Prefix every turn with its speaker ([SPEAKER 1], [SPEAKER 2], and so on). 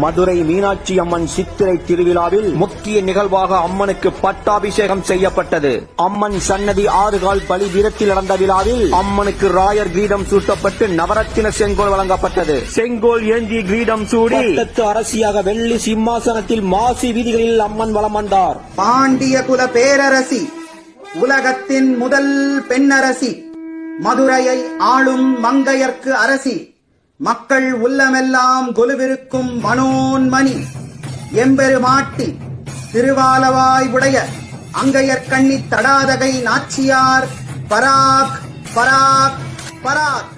[SPEAKER 1] மதுரை மீனாட்சி அம்மன் சித்திரை திருவிழாவில் முக்கிய நிகழ்வாக அம்மனுக்கு பட்டாபிஷேகம் செய்யப்பட்டது. அம்மன் சன்னதி 6 கால் பலி வீரத்தில் நடந்த விழாவில் அம்மனுக்கு ராயர் கிரீடம் சூட்டப்பட்டு நவரத்தின செங்கோல் வழங்கப்பட்டது. செங்கோல் ஏந்தி கிரீடம் சூடி அரசியாக வெள்ளி சிம்மாசனத்தில் மாசி வீதிகளில் அம்மன் வலம் வந்தார்.
[SPEAKER 2] பாண்டிய குல பேரரசி, உலகத்தின் முதல் பெண்ணரசி, மதுரையை ஆளும் மங்கையர்க்கு அரசி, மக்கள் உள்ளமெல்லாம் கொலுவிருக்கும் மனோன்மணி, எம்பெருமாட்டி, திருவாலவாய் உடைய அங்கையர்கண்ணி தடாதகை நாச்சியார் பராக் பராக் பராக்.